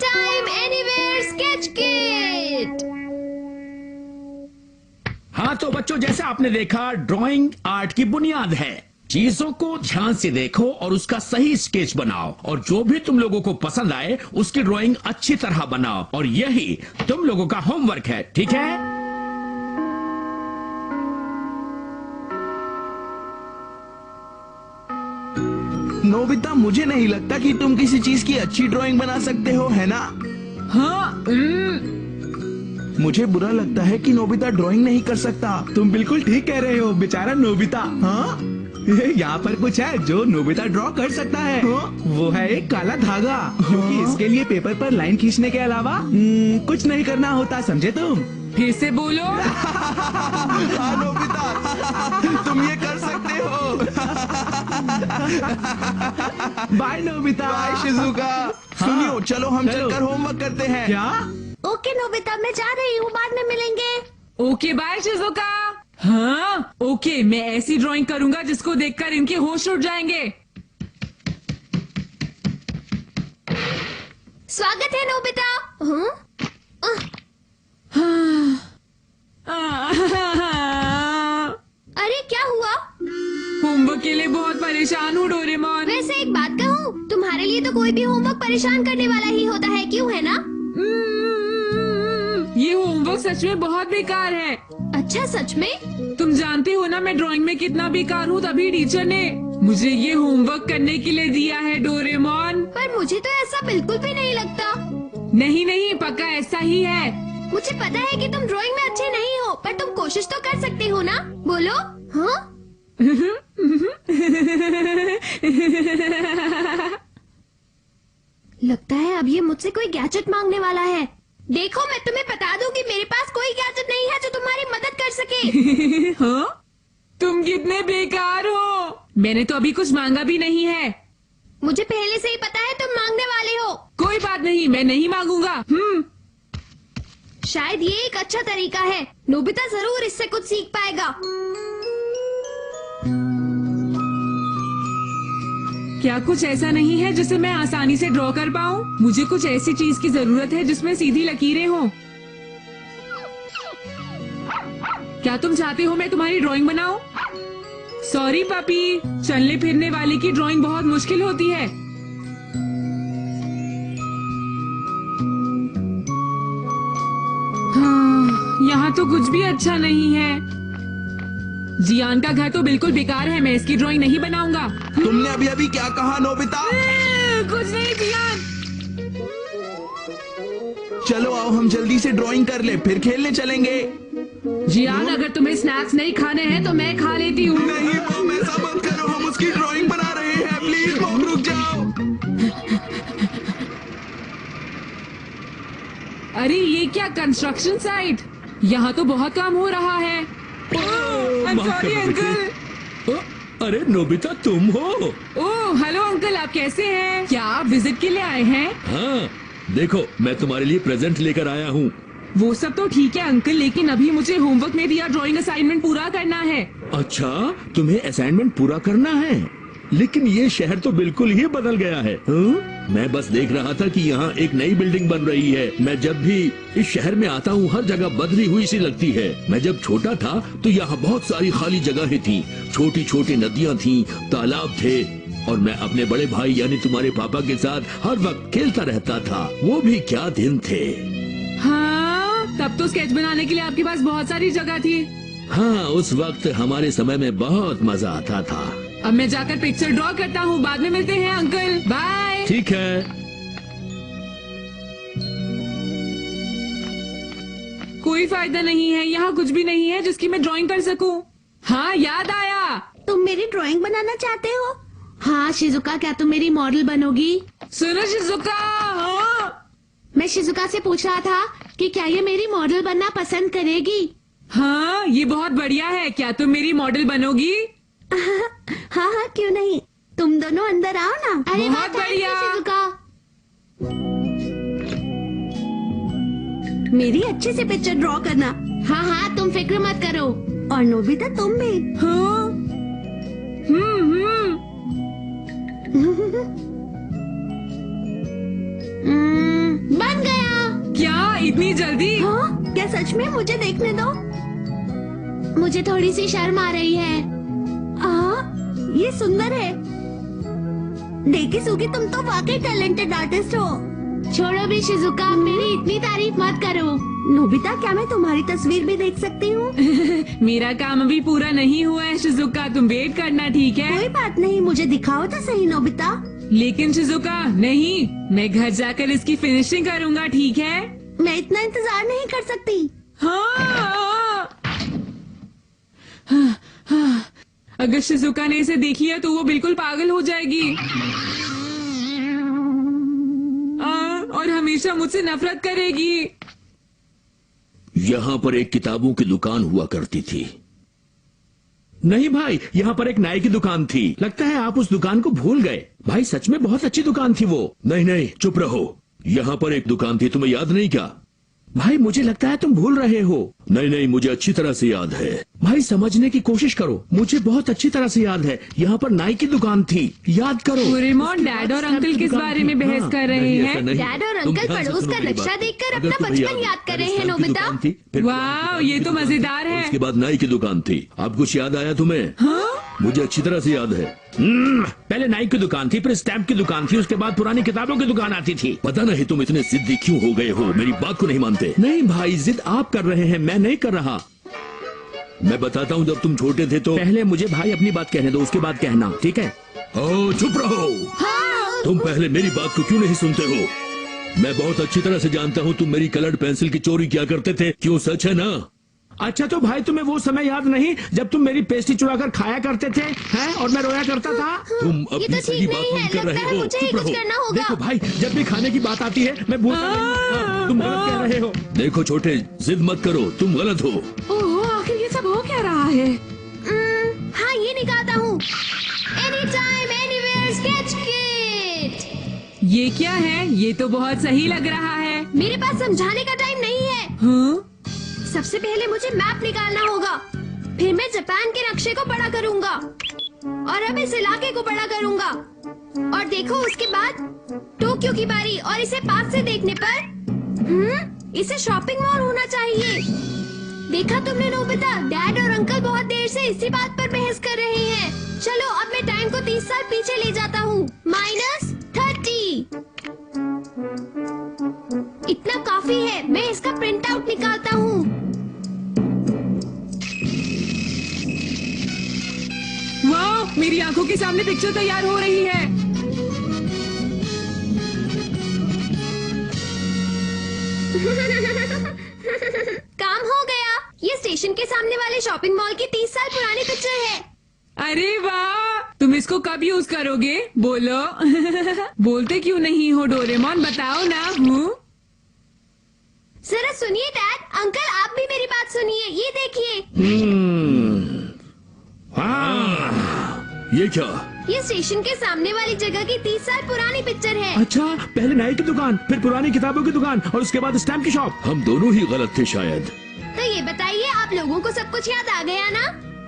Time anywhere sketch kit. हाँ तो बच्चों, जैसा आपने देखा, ड्राइंग आर्ट की बुनियाद है। चीजों को ध्यान से देखो और उसका सही स्केच बनाओ, और जो भी तुम लोगों को पसंद आए उसकी ड्राइंग अच्छी तरह बनाओ, और यही तुम लोगों का होमवर्क है, ठीक है? नोबिता, मुझे नहीं लगता कि तुम किसी चीज की अच्छी ड्राइंग बना सकते हो, है ना? हाँ। मुझे बुरा लगता है कि नोबिता ड्राइंग नहीं कर सकता। तुम बिल्कुल ठीक कह रहे हो, बेचारा नोबिता। हाँ, यहाँ पर कुछ है जो नोबिता ड्रॉ कर सकता है। हाँ? वो है एक काला धागा, क्योंकि इसके लिए पेपर पर लाइन खींचने के अलावा कुछ नहीं करना होता, समझे तुम? फिर से बोलो। हाँ नोबिता, तुम ये कर सकते हो। Bye Nobita. Bye Shizuka. Suneo, चलो हम चलकर होमवर्क करते हैं। क्या? ओके नोबिता, मैं जा रही हूँ, बाद में मिलेंगे। Okay bye Shizuka. हाँ ओके, मैं ऐसी ड्राइंग करूंगा जिसको देखकर इनके होश उड़ जाएंगे। स्वागत है नोबिता। अरे क्या हुआ? होमवर्क के लिए बहुत परेशान हूँ डोरेमोन। वैसे एक बात कहूँ, तुम्हारे लिए तो कोई भी होमवर्क परेशान करने वाला ही होता है, क्यों है ना? ये होमवर्क सच में बहुत बेकार है। अच्छा, सच में? तुम जानते हो ना मैं ड्राइंग में कितना बेकार हूँ, तभी टीचर ने मुझे ये होमवर्क करने के लिए दिया है डोरेमोन। पर मुझे तो ऐसा बिल्कुल भी नहीं लगता। नहीं नहीं, पक्का ऐसा ही है। मुझे पता है कि तुम ड्राइंग में अच्छे नहीं हो, पर तुम कोशिश तो कर सकते हो ना? बोलो। हाँ? लगता है अब ये मुझसे कोई गैजेट मांगने वाला है। देखो, मैं तुम्हें बता दूं कि मेरे पास कोई गैजेट नहीं है जो तुम्हारी मदद कर सके। हाँ? तुम कितने बेकार हो। मैंने तो अभी कुछ मांगा भी नहीं है। मुझे पहले से ही पता है तुम मांगने वाले हो। कोई बात नहीं, मैं नहीं मांगूंगा। शायद ये एक अच्छा तरीका है। नोबिता जरूर इससे कुछ सीख पाएगा। क्या कुछ ऐसा नहीं है जिसे मैं आसानी से ड्रॉ कर पाऊँ? मुझे कुछ ऐसी चीज की जरूरत है जिसमें सीधी लकीरें हों। क्या तुम चाहते हो मैं तुम्हारी ड्राइंग बनाऊं? सॉरी पापी, चलने फिरने वाले की ड्राइंग बहुत मुश्किल होती है। हाँ, यहाँ तो कुछ भी अच्छा नहीं है। जियान का घर तो बिल्कुल बेकार है, मैं इसकी ड्राइंग नहीं बनाऊंगा। तुमने अभी अभी क्या कहा नोबिता? कुछ नहीं जियान। चलो आओ हम जल्दी से ड्राइंग कर ले, फिर खेलने चलेंगे। जियान, अगर तुम्हें स्नैक्स नहीं खाने हैं तो मैं खा लेती हूँ। नहीं मॉम, ऐसा मत करो, हम उसकी ड्राइंग बना रहे हैं। प्लीज मॉम, रुक जाओ। अरे ये क्या कंस्ट्रक्शन साइट? यहाँ तो बहुत काम हो रहा है। Sorry uncle. अरे नोबिता, तुम हो? ओह हेलो अंकल, आप कैसे हैं? क्या आप विजिट के लिए आए हैं? हाँ, देखो मैं तुम्हारे लिए प्रेजेंट लेकर आया हूँ। वो सब तो ठीक है अंकल, लेकिन अभी मुझे होमवर्क में दिया ड्राइंग असाइनमेंट पूरा करना है। अच्छा, तुम्हें असाइनमेंट पूरा करना है? लेकिन ये शहर तो बिल्कुल ही बदल गया है। मैं बस देख रहा था कि यहाँ एक नई बिल्डिंग बन रही है। मैं जब भी इस शहर में आता हूँ हर जगह बदली हुई सी लगती है। मैं जब छोटा था तो यहाँ बहुत सारी खाली जगहें थी, छोटी छोटी नदियाँ थी, तालाब थे, और मैं अपने बड़े भाई यानी तुम्हारे पापा के साथ हर वक्त खेलता रहता था। वो भी क्या दिन थे। हाँ, तब तो स्केच बनाने के लिए आपके पास बहुत सारी जगह थी। हाँ, उस वक्त हमारे समय में बहुत मजा आता था। अब मैं जाकर पिक्चर ड्रॉ करता हूँ, बाद में मिलते हैं अंकल, बाय। ठीक है। कोई फायदा नहीं है, यहाँ कुछ भी नहीं है जिसकी मैं ड्राइंग कर सकूँ। हाँ याद आया। तुम मेरी ड्राइंग बनाना चाहते हो? हाँ शिजुका, क्या तुम मेरी मॉडल बनोगी? सुनो शिजुका। हाँ मैं शिजुका से पूछ रहा था कि क्या ये मेरी मॉडल बनना पसंद करेगी? हाँ, ये बहुत बढ़िया है। क्या तुम मेरी मॉडल बनोगी? हाँ हाँ, क्यों नहीं। तुम दोनों अंदर आओ ना। अरे बहुत वाह, thank you, बढ़िया। शिजुका। मेरी अच्छे से पिक्चर ड्रॉ करना। हाँ हाँ, तुम फिक्र मत करो। और नोबिता तुम भी। हाँ? इतनी जल्दी? हाँ, क्या सच में? मुझे देखने दो। मुझे थोड़ी सी शर्म आ रही है। ये सुंदर है। देखी सुगी, तुम तो वाकई टैलेंटेड आर्टिस्ट हो। छोड़ो भी शिजुका, मेरी इतनी तारीफ मत करो। नोबिता, क्या मैं तुम्हारी तस्वीर भी देख सकती हूँ? मेरा काम अभी पूरा नहीं हुआ है शिजुका, तुम वेट करना, ठीक है? कोई बात नहीं, मुझे दिखाओ तो सही नोबिता। लेकिन शिजुका नहीं, मैं घर जाकर इसकी फिनिशिंग करूँगा, ठीक है? मैं इतना इंतजार नहीं कर सकती। हाँ। अगर शिजुका ने इसे देख लिया तो वो बिल्कुल पागल हो जाएगी और हमेशा मुझसे नफरत करेगी। यहाँ पर एक किताबों की दुकान हुआ करती थी। नहीं भाई, यहाँ पर एक नाई की दुकान थी। लगता है आप उस दुकान को भूल गए। भाई सच में बहुत अच्छी दुकान थी वो। नहीं नहीं, चुप रहो। यहाँ पर एक दुकान थी, तुम्हें याद नहीं क्या? भाई मुझे लगता है तुम भूल रहे हो। नहीं नहीं, मुझे अच्छी तरह से याद है। भाई समझने की कोशिश करो, मुझे बहुत अच्छी तरह से याद है। यहाँ पर नाई की दुकान थी, याद करो। डोरेमोन, डैड और अंकल किस बारे में बहस कर रहे हैं? डैड और अंकल पड़ोस का नक्शा देखकर अपना बचपन याद कर रहे हैं नोबिता। वाह, ये तो मजेदार है। उसके बाद नाई की दुकान थी। अब कुछ याद आया तुम्हें? हाँ? मुझे अच्छी तरह से याद है। पहले नाई की दुकान थी, फिर स्टैम्प की दुकान थी, उसके बाद पुरानी किताबों की दुकान आती थी। पता नहीं तुम इतने जिद्दी क्यों हो गए हो, मेरी बात को नहीं मानते। नहीं भाई, जिद आप कर रहे हैं, मैं नहीं कर रहा। मैं बताता हूँ, जब तुम छोटे थे तो पहले मुझे भाई अपनी बात कहने दो, उसके बाद कहना, ठीक है? ओ चुप रहो। तुम पहले मेरी बात को क्यों नहीं सुनते हो? मैं बहुत अच्छी तरह से जानता हूँ तुम मेरी कलर्ड पेंसिल की चोरी क्या करते थे। क्यों, सच है ना? अच्छा तो भाई तुम्हें वो समय याद नहीं जब तुम मेरी पेस्ट्री चुराकर खाया करते थे, हैं? और मैं रोया करता था। तुम अपनी सही बात नहीं कर रहे हो। चुप रहो। देखो भाई, जब भी खाने की बात आती है मैं भूलता नहीं। तुम गलत कह रहे हो। देखो छोटे, जिद मत करो, तुम गलत हो। ओह, आखिर ये सब हो क्या रहा है? हाँ, ये निकालता हूँ। Anytime, anywhere, sketch kit। ये क्या है? ये तो बहुत सही लग रहा है। मेरे पास समझाने का टाइम नहीं है। हाँ? सबसे पहले मुझे मैप निकालना होगा, फिर मैं जापान के नक्शे को बड़ा करूंगा और अब इस इलाके को बड़ा करूंगा। और देखो, उसके बाद टोक्यो की बारी। और इसे पास से देखने पर इसे शॉपिंग मॉल होना चाहिए। देखा तुमने नोबिता, डैड और अंकल बहुत देर से इसी बात पर बहस कर रहे हैं। चलो अब मैं टाइम को 30 साल पीछे ले जाता हूँ। -30। इतना काफी है, मैं इसका प्रिंट आउट निकालता हूँ। वाह, मेरी आंखों के सामने पिक्चर तैयार हो रही है। काम हो गया। ये स्टेशन के सामने वाले शॉपिंग मॉल की 30 साल पुरानी पिक्चर है। अरे वाह, तुम इसको कब यूज करोगे? बोलो। बोलते क्यों नहीं हो डोरेमोन, बताओ ना। जरा सुनिए डैड, अंकल आप भी मेरी बात सुनिए, ये देखिए। ये क्या? ये स्टेशन के सामने वाली जगह की 30 साल पुरानी पिक्चर है। अच्छा, पहले नाई की दुकान, फिर पुरानी किताबों की दुकान और उसके बाद स्टैम्प की शॉप। हम दोनों ही गलत थे शायद। तो ये बताइए, आप लोगों को सब कुछ याद आ गया ना?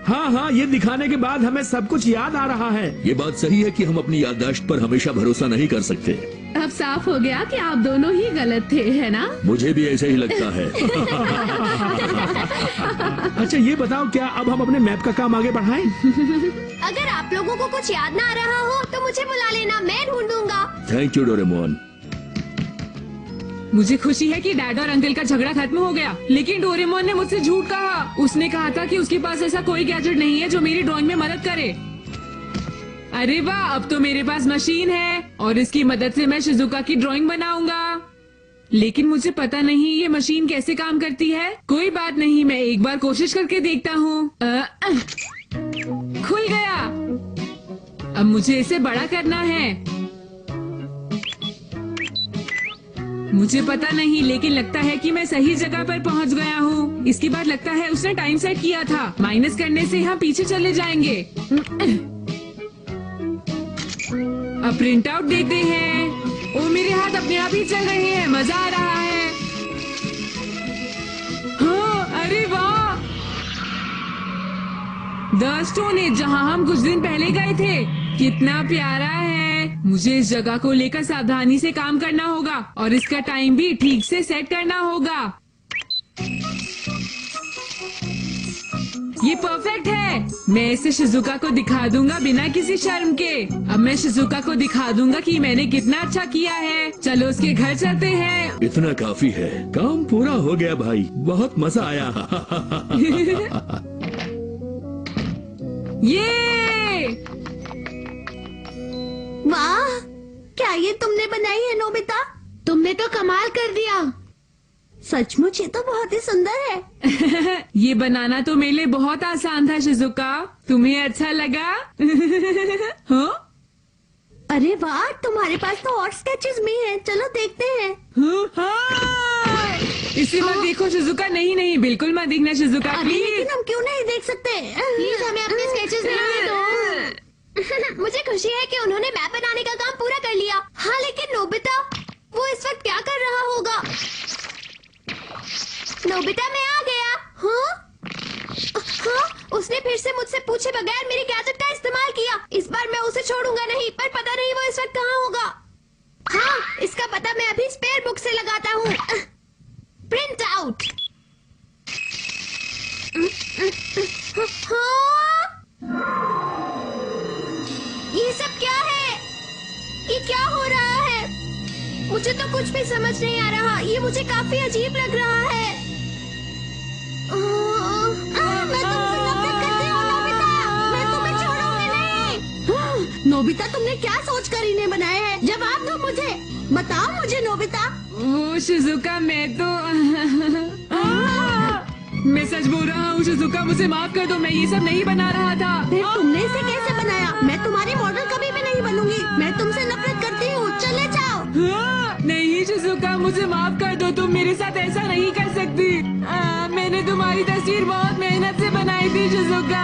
हाँ हाँ, ये दिखाने के बाद हमें सब कुछ याद आ रहा है। ये बात सही है कि हम अपनी याददाश्त पर हमेशा भरोसा नहीं कर सकते। अब साफ हो गया कि आप दोनों ही गलत थे, है ना? मुझे भी ऐसा ही लगता है। अच्छा ये बताओ, क्या अब हम अपने मैप का काम आगे बढ़ाएं? अगर आप लोगों को कुछ याद ना आ रहा हो तो मुझे बुला लेना, मैं ढूंढूंगा। Thank you Doraemon. मुझे खुशी है कि डैड और अंकल का झगड़ा खत्म हो गया, लेकिन डोरेमोन ने मुझसे झूठ कहा। उसने कहा था कि उसके पास ऐसा कोई गैजेट नहीं है जो मेरी ड्राइंग में मदद करे। अरे वाह, अब तो मेरे पास मशीन है और इसकी मदद से मैं शिजुका की ड्राइंग बनाऊंगा। लेकिन मुझे पता नहीं ये मशीन कैसे काम करती है। कोई बात नहीं, मैं एक बार कोशिश करके देखता हूँ। खुल गया। अब मुझे इसे बड़ा करना है। मुझे पता नहीं, लेकिन लगता है कि मैं सही जगह पर पहुंच गया हूँ। इसके बाद लगता है उसने टाइम सेट किया था। माइनस करने से हम पीछे चले जाएंगे। अब प्रिंट आउट देते हैं। ओ, मेरे हाथ अपने आप ही चल रहे हैं, मजा आ रहा है। हाँ, अरे वाह, द स्टोन एज, जहाँ हम कुछ दिन पहले गए थे। कितना प्यारा है। मुझे इस जगह को लेकर सावधानी से काम करना होगा और इसका टाइम भी ठीक से सेट करना होगा। ये परफेक्ट है। मैं इसे शिजुका को दिखा दूंगा बिना किसी शर्म के। अब मैं शिजुका को दिखा दूंगा कि मैंने कितना अच्छा किया है। चलो उसके घर चलते हैं। इतना काफी है, काम पूरा हो गया भाई, बहुत मजा आया। ये वाह, क्या ये तुमने बनाई है नोबिता? तुमने तो कमाल कर दिया। सचमुच ये तो बहुत ही सुंदर है। ये बनाना तो मेरे लिए बहुत आसान था शिजुका। तुम्हें अच्छा लगा? हाँ? अरे वाह, तुम्हारे पास तो और स्केचेस भी हैं। चलो देखते हैं। हाँ। इसे मत देखो शिजुका। नहीं नहीं, बिल्कुल मत देखना शिजुका, अरे प्लीज। लेकिन हम क्यों नहीं देख सकते? प्लीज हमें अपने स्केचेस देखने दो। मुझे खुशी है कि उन्होंने मैप बनाने का काम पूरा कर लिया। हाँ, लेकिन नोबिता, वो इस वक्त क्या कर रहा होगा? नोबिता, मैं आ गया। हाँ? हाँ? उसने फिर से मुझसे पूछे बगैर मेरे गैजेट का इस्तेमाल किया। इस बार मैं उसे छोड़ूंगा नहीं, पर पता नहीं वो इस वक्त कहाँ होगा। हाँ, इसका पता मैं अभी स्पेयर बुक से लगाता हूँ। Print out. हाँ? ये सब क्या है? ये क्या हो रहा है? मुझे तो कुछ भी समझ नहीं आ रहा। ये मुझे काफी अजीब लग रहा है। मैं तुमसे नफरत करती हूँ नोबिता। मैं तुम्हें छोड़ूंगी नहीं। नोबिता, तुमने क्या सोचकर इन्हें बनाया है? जवाब दो मुझे, बताओ मुझे नोबिता। वो शिजुका, मैं तो मैं सच बोल रहा हूँ शिजुका, मुझे माफ कर दो। मैं ये सब नहीं बना रहा था। फिर तुमने इसे कैसे बनाया? मैं तुम्हारी मॉडल कभी भी नहीं बनूंगी। मैं तुमसे नफरत करती हूँ। चले जाओ। हाँ, नहीं शिजुका, मुझे माफ कर दो। तुम मेरे साथ ऐसा नहीं कर सकती। मैंने तुम्हारी तस्वीर बहुत मेहनत से बनाई थी शिजुका।